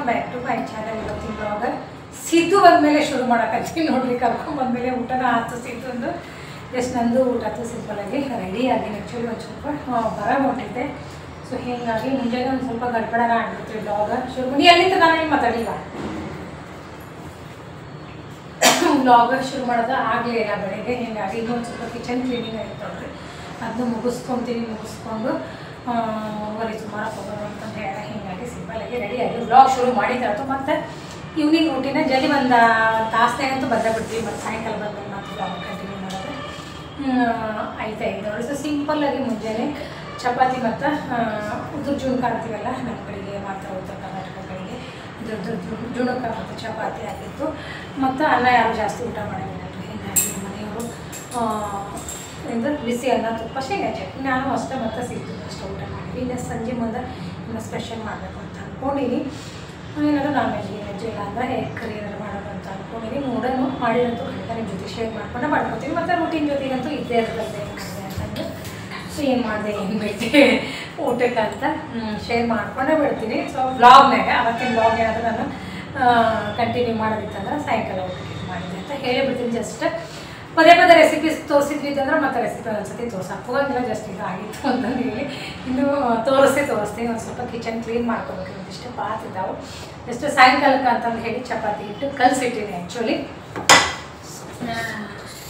Back to my channel. ಇವತ್ತಿನ blog Siddu ಬಂದಮೇಲೆ ಶುರು ಮಾಡೋಕ್ಕಾಗ್ತೀನಿ ನೋಡ್ರಿ. ಕರ್ಕೊಂಡ್ಬಂದಮೇಲೆ ಊಟನ ಆಯ್ತು ಸಿದ್ದು. ಜಸ್ಟ್ ನಂದು ಊಟ ಆಯ್ತು ಸಿಂಪಲಾಗಿ ರೆಡಿಯಾಗಿ. ಆ್ಯಕ್ಚುಲಿ ಒಂದು ಸ್ವಲ್ಪ ಬರ ಹೊಟ್ಟಿದ್ದೆ. ಸೊ ಹೀಗಾಗಿ ಮುಂಜಾನೆ ಒಂದು ಸ್ವಲ್ಪ ಗಡ್ಬಡನ ಆಗ್ಬಿಡ್ತೀವಿ ಬ್ಲಾಗ್ ಶುರು ಮಾಡಿ. ಎಲ್ಲಿಂದ ನಾನು ಏನು ಮಾತಾಡಿಲ್ಲ, ಬ್ಲಾಗ್ ಶುರು ಮಾಡೋದು ಆಗಲೇ ಇಲ್ಲ ಬೆಳಗ್ಗೆ. ಹೀಗಾಗಿ ಇನ್ನೊಂದು ಸ್ವಲ್ಪ ಕಿಚನ್ ಕ್ಲೀನಿಂಗ್ ಆಯ್ತು ನೋಡ್ರಿ. ಅದನ್ನು ಮುಗಿಸ್ಕೊಂಡು ಹೊರಗೆ ಸುಮಾರು ಹೋಗೋದು ಅಂತಂದು ಹೇಳಿ ಹೀಗಾಗಿ ಸಿಂಪಲಾಗಿ ರೆಡಿಯಾಗಿ ಬ್ಲಾಗ್ ಶುರು ಮಾಡಿದ್ದಾಯ್ತು. ಮತ್ತು ಈವ್ನಿಂಗ್ ರೂಟೀನ ಜಲ್ದಿ ಒಂದು ತಾಸ್ನಾಗಂತೂ ಬಂದೇ ಬಿಡ್ತೀವಿ. ಮತ್ತು ಸಾಯಂಕಾಲ ಬಂದ್ಮೇಲೆ ಮತ್ತು ಬ್ಲಾಗ್ ಕಂಟಿನ್ಯೂ ಮಾಡೋದು ಆಯ್ತಾಯಿದೆ ನೋಡಿ. ಸೊ ಸಿಂಪಲ್ಲಾಗಿ ಮುಂಜಾನೆ ಚಪಾತಿ ಮತ್ತು ಉದುರು ಜುಣಕ ಅಂತೀವಲ್ಲ ನಮ್ಮ ಕಡೆಗೆ ಮಾಡ್ತಾ ಉತ್ತರ ಕರ್ನಾಟಕ ಕಡೆಗೆ ಜುಣಕ ಮತ್ತು ಚಪಾತಿ ಆಗಿತ್ತು. ಮತ್ತು ಅನ್ನ ಯಾರು ಜಾಸ್ತಿ ಊಟ ಮಾಡೋದಿಲ್ಲ. ಹೀಗಾಗಿ ಮನೆಯವರು ಬಿಸಿ ಅನ್ನ ತುಪ್ಪ ಶೇಂಗಾ ಚಟ್ನಿ ನಾನು ಅಷ್ಟೇ ಮತ್ತು ಸಿದ್ದು ಅಷ್ಟೇ ಊಟ ಮಾಡಿದ್ವಿ. ಇನ್ನು ಸಂಜೆ ಮುಂದೆ ಇನ್ನೂ ಸ್ಪೆಷಲ್ ಮಾಡಬೇಕು ಅಂತ ಅಂದ್ಕೊಂಡಿನಿ. ಏನಾದರೂ ನಾನ್ ವೆಜ್ ಇಲ್ಲ ಅಂದರೆ ಎಗ್ ಕರಿ ಏನಾದ್ರು ಮಾಡೋದು ಅಂತ ಅಂದ್ಕೊಂಡಿನಿ. ನೋಡೋಣ ಮಾಡಿದಂತೂ ಖಂಡಿತ ನಿಮ್ಮ ಜೊತೆ ಶೇರ್ ಮಾಡ್ಕೊಂಡು ಮಾಡ್ಕೊತೀವಿ. ಮತ್ತು ರೂಟೀನ್ ಜೊತೆಗಂತೂ ಇದ್ದೇ ಇರ್ತದೆ ಅಂತಂದು. ಸೊ ಏನು ಮಾಡಿದೆ ಏನು ಬಿಟ್ಟೆ ಊಟಕ್ಕೆ ಅಂತ ಶೇರ್ ಮಾಡ್ಕೊಂಡೇ ಬಿಡ್ತೀನಿ. ಸೊ ಬ್ಲಾಗ್ನಾಗ ಅವತ್ತಿನ ಬ್ಲಾಗ್ ಏನಾದರೂ ನಾನು ಕಂಟಿನ್ಯೂ ಮಾಡೋದಿತ್ತಂದ್ರೆ ಸಾಯಂಕಾಲ ಊಟಕ್ಕೆ ಮಾಡಿದೆ ಅಂತ ಹೇಳಿಬಿಡ್ತೀನಿ. ಜಸ್ಟ್ ಪದೇ ರೆಸಿಪೀಸ್ ತೋರಿಸಿದ್ವಿ ಅಂತಂದ್ರೆ ಮತ್ತೆ ರೆಸಿಪಿ ಒಂದ್ಸತಿ ಹೋಗೋಂಗಿಲ್ಲ. ಜಸ್ಟ್ ಇದು ಆಗಿತ್ತು ಅಂತಂದು ಹೇಳಿ ಇನ್ನು ತೋರಿಸ್ತೀನಿ. ಒಂದು ಸ್ವಲ್ಪ ಕಿಚನ್ ಕ್ಲೀನ್ ಮಾಡ್ಕೋಬೇಕು. ಒಂದಿಷ್ಟು ಪಾತಿದ್ದಾವೆ ಜಸ್ಟ್ ಸಾಯಂಕಾಲಕ್ಕೆ ಅಂತಂದು ಹೇಳಿ ಚಪಾತಿ ಇಟ್ಟು ಕಲಸಿಟ್ಟಿನಿ. ಆ್ಯಕ್ಚುಲಿ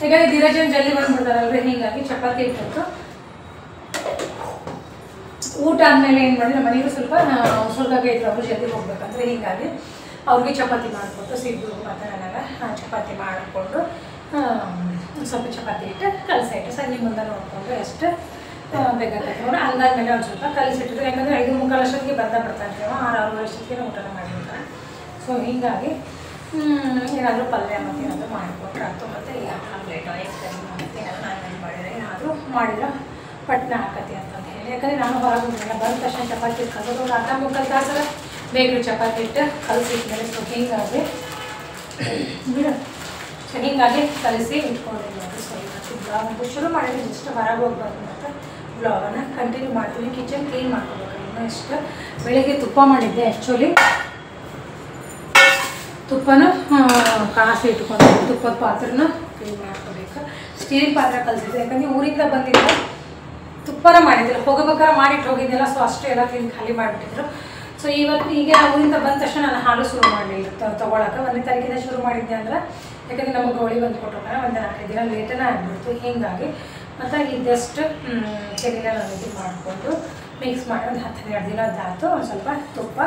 ಹೀಗಾಗಿ ಧೀರಜನ್ ಜಲ್ದಿ ಬಂದ್ಬಿಡ್ತಾರಲ್ರಿ. ಹೀಗಾಗಿ ಚಪಾತಿ ಇಟ್ಟು ಊಟ ಆದಮೇಲೆ ಏನು ಮಾಡಿದ್ರೆ ಮನೆಗೂ ಸ್ವಲ್ಪ ಇದ್ರು ಅವರು ಜಲ್ದಿ ಹೋಗ್ಬೇಕಂದ್ರೆ ಹೀಗಾಗಿ ಅವ್ರಿಗೆ ಚಪಾತಿ ಮಾಡಿಕೊಟ್ಟು ಸಿದ್ದು ಮತ್ತು ನನಗೆ ಚಪಾತಿ ಮಾಡಿಕೊಂಡು ಸ್ವಲ್ಪ ಚಪಾತಿ ಇಟ್ಟು ಕಲಸಿಟ್ಟು ಸಂಜೆ ಮುಂದೆ ನೋಡಿಕೊಂಡು ಎಷ್ಟು ಬೇಗ ಕಟ್ಕೊಂಡು ಅಂದಾದ್ಮೇಲೆ ಒಂದು ಸ್ವಲ್ಪ ಕಲಸಿಟ್ಟಿದ್ರು. ಯಾಕಂದರೆ 5:45 ಅಷ್ಟೊತ್ತಿಗೆ ಬಿಡ್ತಾನೆ 6 ವರ್ಷಕ್ಕೆ ಊಟನ ಮಾಡಿರ್ತಾರೆ. ಸೊ ಹೀಗಾಗಿ ಏನಾದರೂ ಪಲ್ಯ ಮತ್ತು ಏನಾದರೂ ಮಾಡಿಕೊಟ್ರೆ ಆಯ್ತು. ಮತ್ತು ಈಗ ಆಮ್ಲೆಟೋ ಎಗ್ ಕರಿ ಮತ್ತು ಏನಾದರೂ ನಾನ್ ವೆಜ್ ಮಾಡಿದರೆ ಏನಾದರೂ ಮಾಡಿದ್ರೆ ಪಟ್ನ ಹಾಕತಿ ಅಂತಂದು ಹೇಳಿ. ಯಾಕಂದರೆ ನಾನು ಹೊರಗೆ ಹೋಗಿಲ್ಲ. ಬಂದ ತಕ್ಷಣ ಚಪಾತಿ ಕಲಸೋದು ಒಂದು 3/4 ತಾಸು ಬೇಕು ಚಪಾತಿ ಇಟ್ಟು ಕಲಸಿಟ್ಮೇಲೆ. ಸೊ ಹೀಗಾಗಿ ಬಿಡು. ಸೊ ಹೀಗಾಗಿ ಕಲಿಸಿ ಇಟ್ಕೊಂಡಿದ್ದೀನಿ ನೋಡಿ. ಸೊ ಇವತ್ತು ಬ್ಲಾಗ್ ಶುರು ಮಾಡಿದ್ರೆ ಜಸ್ಟ್ ಹೊರಗೆ ಹೋಗ್ಬಾರ್ದು ಮತ್ತು ಬ್ಲಾಗನ್ನು ಕಂಟಿನ್ಯೂ ಮಾಡ್ತೀನಿ. ಕಿಚನ್ ಕ್ಲೀನ್ ಮಾಡ್ಕೋಬೇಕು. ಇನ್ನೂ ಎಷ್ಟು ಬೆಳಿಗ್ಗೆ ತುಪ್ಪ ಮಾಡಿದ್ದೆ. ಆ್ಯಕ್ಚುಲಿ ತುಪ್ಪನೂ ಕಾಸಿ ಇಟ್ಕೊಂಡು ತುಪ್ಪದ ಪಾತ್ರನ ಕ್ಲೀನ್ ಮಾಡ್ಕೋಬೇಕು. ಸ್ಟೀಲ್ ಪಾತ್ರೆ ಕಲಿಸಿದ್ದೆ. ಯಾಕಂದರೆ ಊರಿಂದ ಬಂದಿದ್ದೆ ತುಪ್ಪನ ಮಾಡಿದ್ದಿಲ್ಲ. ಹೋಗಬೇಕಾದ್ರೆ ಮಾಡಿಟ್ಟು ಹೋಗಿದ್ದಿಲ್ಲ. ಸೊ ಅಷ್ಟು ಎಲ್ಲ ಕ್ಲೀನ್ ಖಾಲಿ ಮಾಡಿಬಿಟ್ಟಿದ್ರು. ಸೊ ಇವತ್ತು ಈಗ ಊರಿಂದ ಬಂದ ತಕ್ಷಣ ನಾನು ಹಾಲು ಶುರು ಮಾಡಲಿಲ್ಲ ತೊಗೊಳಕ್ಕೆ. 1ನೇ ತಾರೀಕಿಂದ ಶುರು ಮಾಡಿದ್ದೆ ಅಂದ್ರೆ ಯಾಕಂದರೆ ನಮಗೆ ಗೋಳಿ ಬಂದು ಕೊಟ್ಟೋಗಾರ ಒಂದು 4-5 ದಿನ ಲೇಟನೇ ಆಗಿಬಿಡ್ತು. ಹೀಗಾಗಿ ಮತ್ತು ಇದಷ್ಟು ಚೆನ್ನಿನ ನಾನು ಇದು ಮಾಡಿಕೊಂಡು ಮಿಕ್ಸ್ ಮಾಡಿ ಒಂದು 10-12 ದಿನ ಆಯ್ತು. ಒಂದು ಸ್ವಲ್ಪ ತುಪ್ಪ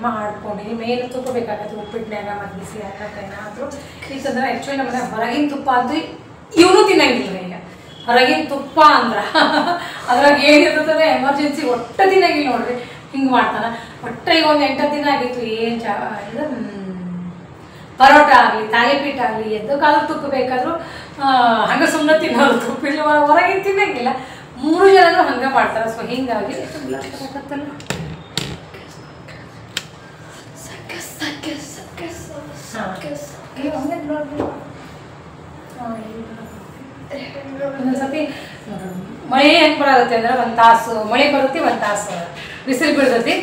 ಮಾಡ್ಕೊಂಡಿನಿ. ಮೇನ್ ತುಪ್ಪ ಬೇಕಾಗತ್ತೆ ಉಪ್ಪಿಟ್ಟಿನಾಗ ಮತ್ತು ಬಿಸಿ ಏನಾದರೂ. ಯಾಕಂದ್ರೆ ಆ್ಯಕ್ಚುಲಿ ನಮ್ಮನೆ ಹೊರಗಿನ ತುಪ್ಪ ಅಂತೂ ಇವನು ತಿನ್ನಂಗಿಲ್ಲ. ಈಗ ಹೊರಗಿನ ತುಪ್ಪ ಅಂದ್ರೆ ಅದ್ರಾಗ ಏನಿರ್ತದೆ ಎಮರ್ಜೆನ್ಸಿ ಒಟ್ಟು ತಿನ್ನಂಗಿಲ್ಲ ನೋಡ್ರಿ. ಹಿಂಗೆ ಮಾಡ್ತಾನೆ. ಒಟ್ಟು ಈಗ ಒಂದು 8 ದಿನ ಆಗಿತ್ತು. ಏನು ಇದು ಪರೋಟ ಆಗಲಿ ತಾಲಿಪೀಠ ಆಗಲಿ ಎದ್ದಕ್ಕಾದ್ರೂ ತುಪ್ಪ ಬೇಕಾದರೂ ಹಂಗೆ ಸುಮ್ಮನೆ ತಿನ್ನೋರು. ತುಪ್ಪ ಇಲ್ಲ ಹೊರಗಿನ ತಿನ್ನಂಗಿಲ್ಲ. 3 ಜನನೂ ಹಂಗೆ ಮಾಡ್ತಾರೆ. ಸೊ ಹೀಗಾಗಿ ಒಂದೊಂದ್ಸತಿ ಮಳೆ ಹೆಂಗೆ ಬರುತ್ತೆ ಅಂದರೆ 1 ತಾಸು ಮಳೆ ಬರುತ್ತೆ, 1 ತಾಸು ಬಿಸಿಲು ಬೀಳ್ತೈತಿ.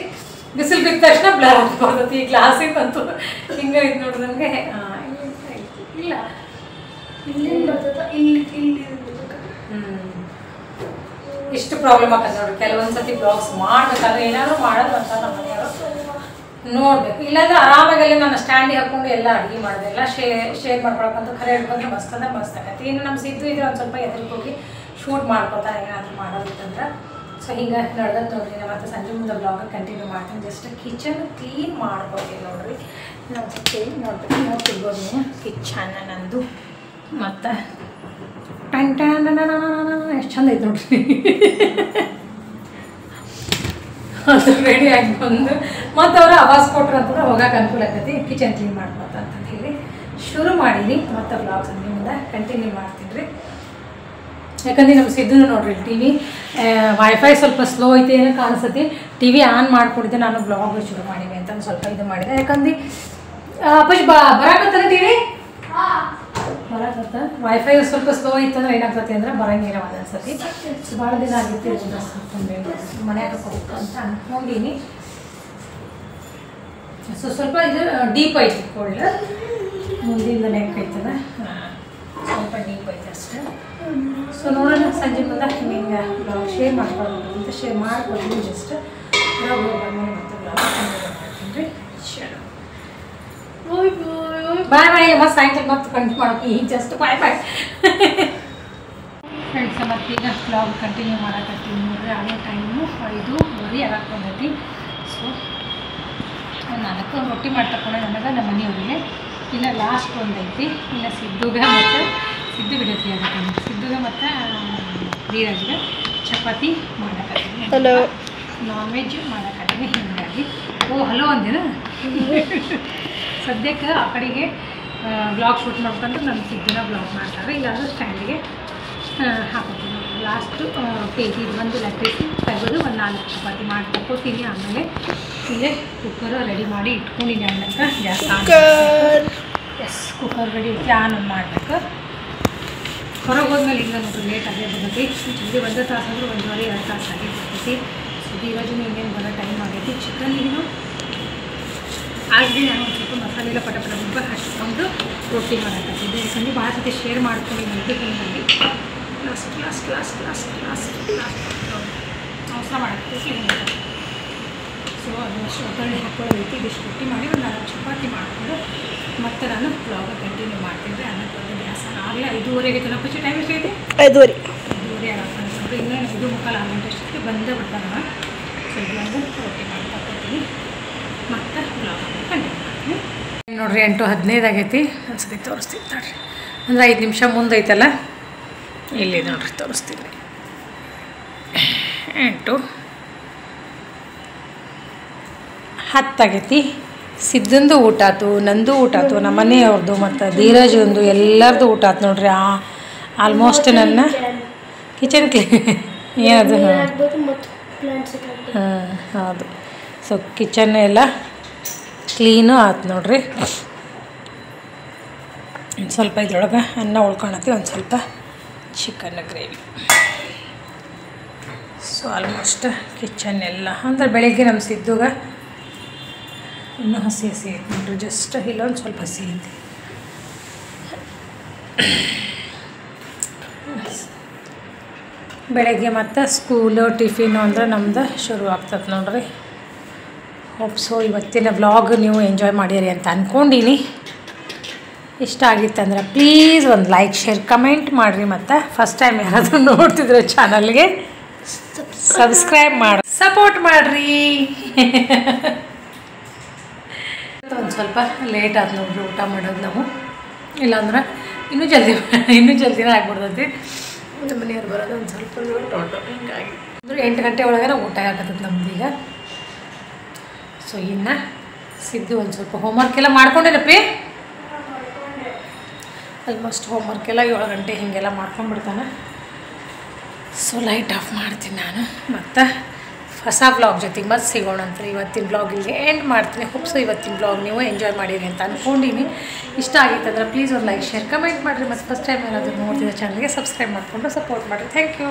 ಬಿಸಿಲು ಬಿದ್ದ ತಕ್ಷಣ ಬ್ಲರ್ ಬರ್ತೈತಿ. ಈ ಗ್ಲಾಸಿಗೆ ಬಂತು ಹಿಂಗೆ ಇದು ನೋಡ್ರಿ ನನಗೆ ಇಲ್ಲ ಇಷ್ಟು ಪ್ರಾಬ್ಲಮ್ ಆಗತ್ತೆ ನೋಡ್ರಿ. ಕೆಲವೊಂದ್ಸತಿ ಬ್ಲಾಗ್ಸ್ ಮಾಡ್ಬೇಕಾದ್ರೆ ಏನಾದ್ರು ಮಾಡೋದು ಅಂತ ನಮ್ಮ ಮನೆಯವರು ನೋಡಬೇಕು. ಇಲ್ಲಾಂದ್ರೆ ಆರಾಮಾಗಲ್ಲಿ ನಾನು ಸ್ಟ್ಯಾಂಡಿಗೆ ಹಾಕ್ಕೊಂಡು ಎಲ್ಲ ಅಡುಗೆ ಮಾಡಿದೆ. ಎಲ್ಲ ಶೇರ್ ಮಾಡ್ಕೊಳಕ್ಕಂತೂ ಖರೆ ಹಿಡ್ಕೊಂಡ್ರೆ ಮಸ್ತ್ ಅಂದ್ರೆ ಮಸ್ತ್ ಆಗತ್ತೆ. ಇನ್ನು ನಮ್ಮ ಸಿದ್ದು ಇದ್ರೆ ಒಂದು ಸ್ವಲ್ಪ ಎದುರಿಗೆ ಹೋಗಿ ಶೂಟ್ ಮಾಡ್ಕೊತಾ ಏನಾದರೂ ಮಾಡೋದಿತ್ತಂದ್ರೆ. ಸೊ ಹಿಂಗೆ ನಡೆದದ್ದು ನೋಡ್ರಿ. ನಾನು ಮತ್ತು ಸಂಜೆ ಮುಂದೆ ಬ್ಲಾಗ್ ಕಂಟಿನ್ಯೂ ಮಾಡ್ತೀನಿ. ಜಸ್ಟ್ ಕಿಚನ್ ಕ್ಲೀನ್ ಮಾಡ್ಕೊತೀನಿ ನೋಡ್ರಿ. ನಾವು ಕ್ಲೀನ್ ನೋಡ್ಬೇಕು ನೋಡ್ತಿರ್ಬೋದು ನೀವು ಕಿಚನ್ ನಂದು. ಮತ್ತು ಎಷ್ಟು ಚಂದ ಐತೆ ನೋಡ್ರಿ. ಅದು ರೆಡಿ ಆಗಿ ಬಂದು ಮತ್ತು ಅವರು ಆವಾಜ್ ಕೊಟ್ರು ಅಂತಂದ್ರೆ ಹೋಗೋಕೆ ಅನುಕೂಲ ಆಗ್ತೈತಿ. ಕಿಚನ್ ಕ್ಲೀನ್ ಮಾಡ್ಕೊತ ಅಂತಂದು ಹೇಳಿ ಶುರು ಮಾಡೀನಿ. ಮತ್ತು ಬ್ಲಾಗ್ ಸಂಜೆ ಮುಂದೆ ಕಂಟಿನ್ಯೂ ಮಾಡ್ತೀನಿ ರೀ. ಯಾಕಂದ್ರೆ ನಮ್ಮ ಸಿದ್ದು ನೋಡ್ರಿ TV ವೈಫೈ ಸ್ವಲ್ಪ ಸ್ಲೋ ಐತೆ ಏನೋ ಕಾಣಿಸ್ತೈತಿ. TV ಆನ್ ಮಾಡ್ಕೊಂಡಿದ್ದೆ ನಾನು ಬ್ಲಾಗ್ ಶುರು ಮಾಡೀನಿ ಅಂತ ಸ್ವಲ್ಪ ಇದು ಮಾಡಿದೆ. ಯಾಕಂದ್ರೆ ಅಪ್ಪಜ್ ಬರಾಕತ್ತಲ್ಲ TV ಬರಕತ್ತ. ವೈಫೈ ಸ್ವಲ್ಪ ಸ್ಲೋ ಇತ್ತಂದ್ರೆ ಏನಾಗ್ತತಿ ಅಂದ್ರೆ ಬರಂಗಿಲ್ಲ ಒಂದೊಂದ್ಸತಿ. ಭಾಳ ದಿನ ಆಗಿತ್ತು ಮನೆಯಾಗ ಹೋಗ್ಬೇಕು ಅಂತ ಅನ್ಕೊಂಡಿನಿ. ಸೊ ಸ್ವಲ್ಪ ಇದು ಡೀಪ್ ಐತಿ ಕೋಲ್ಡ್, ಮುಂದಿಂದ ನೆಕ್ ಐತದ ಸ್ವಲ್ಪ ಡೀಪ್ ಐತೆ ಅಷ್ಟೇ. ಸೊ ನೋಡೋಣ ಸಂಜೆ ಮುಂದೆ ಹಿಂಗೆ ಬ್ಲಾಗ್ ಶೇರ್ ಮಾಡ್ಕೊಳ್ಬೋದು ಅಂತ ಶೇರ್ ಮಾಡ್ಕೊಡ್ತೀನಿ. ಜಸ್ಟ್ ಬಂದ್ಮೇಲೆ ಮತ್ತೆ ಬ್ಲಾಗ್ ಮಾಡ್ತೀನಿ ರೀ. ಬಾಯ್ ಬಾಯ್. ಮತ್ತೆ ಸಾಯಂಕಾಲ ಮತ್ತೆ ಕಂಟಿನ್ಯೂ ಮಾಡೋಕೆ ಈಗ ಜಸ್ಟ್ ಬಾಯ್ ಬಾಯ್ ಫ್ರೆಂಡ್ಸ್. ಮತ್ತು ಈಗ ಬ್ಲಾಗ್ ಕಂಟಿನ್ಯೂ ಮಾಡಕತ್ತೀನಿ ನೋಡ್ರಿ. ಅದೇ ಟೈಮು 5:30 ಆಗಕ್ಕೆ ಬಂದೈತಿ. ಸೊ ನಾಲ್ಕು ರೊಟ್ಟಿ ಮಾಡಿ ತಗೊಂಡೆ ನನಗೆ ನಮ್ಮ ಮನೆಯವರಿಗೆ. ಇಲ್ಲ ಲಾಸ್ಟ್ ಒಂದೈತಿ, ಇಲ್ಲ ಸಿದ್ದುಗೆ ಮತ್ತು ಸಿದ್ದು ಬಿಡೈತಿ ಅದಕ್ಕೆ ಸಿದ್ದುಗೆ ಮತ್ತು ಧೀರಜ್ಗೆ ಚಪಾತಿ ಮಾಡಕತ್ತೀನಿ. ಹಲೋ ನಾನ್ ವೆಜ್ ಮಾಡಕತ್ತೀನಿ. ಹೀಗಾಗಿ ಹಲೋ ಅಂದಿನ ಸದ್ಯಕ್ಕೆ ಆ ಕಡೆಗೆ ಬ್ಲಾಗ್ ಶೂಟ್ ಮಾಡ್ಕೊಂಡು ನಮ್ಮ ಸಿದ್ದಿನ ಬ್ಲಾಗ್ ಮಾಡ್ತಾರೆ. ಇಲ್ಲಾಂದ್ರೆ ಸ್ಟ್ಯಾಂಡಿಗೆ ಹಾಕೋತೀನಿ. ಲಾಸ್ಟು ಇದು ಒಂದು ಲಟ್ಟಿಸಿ ತೆಗೆದು ಒಂದು 4 ಚಪಾತಿ ಮಾಡಿ ತಗೋತೀನಿ. ಆಮೇಲೆ ಇಲ್ಲೇ ಕುಕ್ಕರ್ ರೆಡಿ ಮಾಡಿ ಇಟ್ಕೊಂಡಿನಿ. ಅನ್ನಕ್ಕೆ ಗ್ಯಾಸ್ ಎಸ್ ಕುಕ್ಕರ್ ರೆಡಿ ಇಟ್ಟು ಆನ್ ಮಾಡಬೇಕು. ಹೊರಗೆ ಹೋದ್ಮೇಲೆ ಈಗ ನೋಡ್ರಿ ಲೇಟ್ ಆಗೇ ಬರ್ತೈತಿ. ಜಲ್ದಿ 1 ತಾಸು ಅಂದ್ರೆ 1.5-2 ತಾಸು ಆಗೇ ಬರ್ತೈತಿ. ಸೊ ಧೀರಜು ಇನ್ನೇನು ಬರೋ ಟೈಮ್ ಆಗೈತಿ. ಚಿಕನ್ ಈಗಿನ ಆಗಲಿ ನಾನು ಒಂದು ಸ್ವಲ್ಪ ಮಸಾಲೆ ಎಲ್ಲ ಪಟ ಗುಬ್ಬ ಹಚ್ಕೊಂಡು ರೊಟ್ಟಿ ಮಾಡಕತ್ತಿದ್ದೆ. ಯಾಕಂದ್ರೆ ಭಾಳ ಸತಿ ಶೇರ್ ಮಾಡ್ಕೊಂಡು ನನಗೆ ಹಿಂಗಾಗಿ ಲಾಸ್ಟ್ ಅವಸರ ಮಾಡಕ್ಕೆ. ಸೊ ಅದಷ್ಟು ಒಗ್ಗರಣೆ ಹಾಕ್ಕೊಳ್ಳೋದೈತಿ. ಇದಿಷ್ಟು ರೊಟ್ಟಿ ಮಾಡಿ ಒಂದು 4 ಚಪಾತಿ ಮಾಡಿಕೊಂಡು ಮತ್ತೆ ನಾನು ಬ್ಲಾಗ್ ಕಂಟಿನ್ಯೂ ಮಾಡ್ತಿದ್ದೆ. ಅನ್ನಕ್ಕೆ ಒಂದು ಗ್ಯಾಸ್ ಆಗಲೇ 5:30 ಆಗೈತೆ. ನಾವು ಟೈಮ್ ಎಷ್ಟೈತಿ? 5:30 ಆಗತ್ತೆ. ಇನ್ನೇನು 5:45 ಗಂಟೆ ಅಷ್ಟಕ್ಕೆ ಬಂದೇ ಬಿಡ್ತಾನೆ. ಸೊ ಇದೊಂದು ರೊಟ್ಟಿ ಮಾಡಿ ತಗೋತೀನಿ. ಮತ್ತು ಬ್ಲಾಗ್ ಕಂಟಿನ್ಯೂ ಮಾಡ್ತೀನಿ ನೋಡಿರಿ. 8:15 ಆಗೈತಿ. ಒಂದ್ಸತಿ ತೋರಿಸ್ತೀನಿ ನೋಡ್ರಿ. ಅಂದರೆ 5 ನಿಮಿಷ ಮುಂದೈತಲ್ಲ, ಇಲ್ಲಿ ನೋಡ್ರಿ ತೋರಿಸ್ತೀನಿ. 8:10 ಆಗೈತಿ. ಸಿದ್ದಂದು ಊಟ ಆಯ್ತು, ನಂದು ಊಟ ಆಯ್ತು, ನಮ್ಮ ಮನೆಯವ್ರದ್ದು ಮತ್ತು ಧೀರಜಂದು ಎಲ್ಲರದು ಊಟ ಆಯ್ತು ನೋಡ್ರಿ. ಆಲ್ಮೋಸ್ಟ್ ನನ್ನ ಕಿಚನ್ ಏನದು ಹಾಂ ಹೌದು. ಸೊ ಕಿಚನ್ ಎಲ್ಲ ಕ್ಲೀನು ಆಯ್ತು ನೋಡ್ರಿ. ಒಂದು ಸ್ವಲ್ಪ ಇದ್ರೊಳಗೆ ಅನ್ನ ಉಳ್ಕೊಳತ್ತಿ, ಒಂದು ಸ್ವಲ್ಪ chicken gravy. So almost kitchen ಎಲ್ಲ ಅಂದ್ರೆ ಬೆಳಗ್ಗೆ ನಮ್ಮ ಸಿದ್ದುಗೆ ಇನ್ನೂ ಹಸಿ ಐತೆ ನೋಡ್ರಿ. ಜಸ್ಟ್ ಇಲ್ಲೊಂದು ಸ್ವಲ್ಪ ಹಸಿ ಐತಿ. ಬೆಳಗ್ಗೆ ಮತ್ತು ಸ್ಕೂಲು ಟಿಫಿನು ಅಂದ್ರೆ ನಮ್ದು ಶುರು ಆಗ್ತದೆ ನೋಡ್ರಿ. ಹೋಪ್ಸೋ ಇವತ್ತಿನ ವ್ಲಾಗ್ ನೀವು ಎಂಜಾಯ್ ಮಾಡಿರಿ ಅಂತ ಅಂದ್ಕೊಂಡೀನಿ. ಇಷ್ಟ ಆಗಿತ್ತಂದ್ರೆ ಪ್ಲೀಸ್ ಒಂದು ಲೈಕ್ ಶೇರ್ ಕಮೆಂಟ್ ಮಾಡಿರಿ. ಮತ್ತು ಫಸ್ಟ್ ಟೈಮ್ ಯಾರಾದರೂ ನೋಡ್ತಿದ್ರೆ ಚಾನಲ್ಗೆ ಸಬ್ಸ್ಕ್ರೈಬ್ ಮಾಡಿ ಸಪೋರ್ಟ್ ಮಾಡಿರಿ. ಒಂದು ಸ್ವಲ್ಪ ಲೇಟ್ ಆಯ್ತು ನೋಡ್ರಿ ಊಟ ಮಾಡೋದು ನಾವು. ಇಲ್ಲಾಂದ್ರೆ ಇನ್ನೂ ಜಲ್ದಿನೇ ಆಗ್ಬಿಡ್ತೈತಿ. ನಮ್ಮ ಮನೆಯವ್ರು ಬರೋದು ಒಂದು ಸ್ವಲ್ಪ ಹಿಂಗಾಗಿ ಅಂದ್ರೆ 8 ಗಂಟೆ ಒಳಗೆ ಊಟ ಆಗತ್ತದ ನಮ್ದೀಗ. ಸೊ ಇನ್ನು ಸಿದ್ದು ಒಂದು ಸ್ವಲ್ಪ ಹೋಮ್ವರ್ಕ್ ಎಲ್ಲ ಮಾಡ್ಕೊಂಡೇನಪ್ಪಿ. ಆಲ್ಮೋಸ್ಟ್ ಹೋಮ್ವರ್ಕ್ ಎಲ್ಲ 7 ಗಂಟೆ ಹೀಗೆಲ್ಲ ಮಾಡ್ಕೊಂಡ್ಬಿಡ್ತಾನೆ. ಸೊ ಲೈಟ್ ಆಫ್ ಮಾಡ್ತೀನಿ ನಾನು. ಮತ್ತು ಹೊಸ ಬ್ಲಾಗ್ ಜೊತೆಗೆ ಮತ್ತೆ ಸಿಗೋಣ ಅಂತ ಇವತ್ತಿನ ಬ್ಲಾಗ್ ಇಲ್ಲಿಗೆ ಎಂಡ್ ಮಾಡ್ತೀನಿ. ಹೋಪ್ಸು ಇವತ್ತಿನ ಬ್ಲಾಗ್ ನೀವು ಎಂಜಾಯ್ ಮಾಡಿರಿ ಅಂತ ಅಂದ್ಕೊಂಡೀನಿ. ಇಷ್ಟ ಆಗಿತ್ತಂದ್ರೆ ಪ್ಲೀಸ್ ಒಂದು ಲೈಕ್ ಶೇರ್ ಕಮೆಂಟ್ ಮಾಡಿರಿ. ಮತ್ತು ಫಸ್ಟ್ ಟೈಮ್ ಏನಾದರೂ ನೋಡ್ತಿದ್ದ ಚಾನಲ್ಗೆ ಸಬ್ಸ್ಕ್ರೈಬ್ ಮಾಡಿಕೊಂಡು ಸಪೋರ್ಟ್ ಮಾಡಿರಿ. Thank you.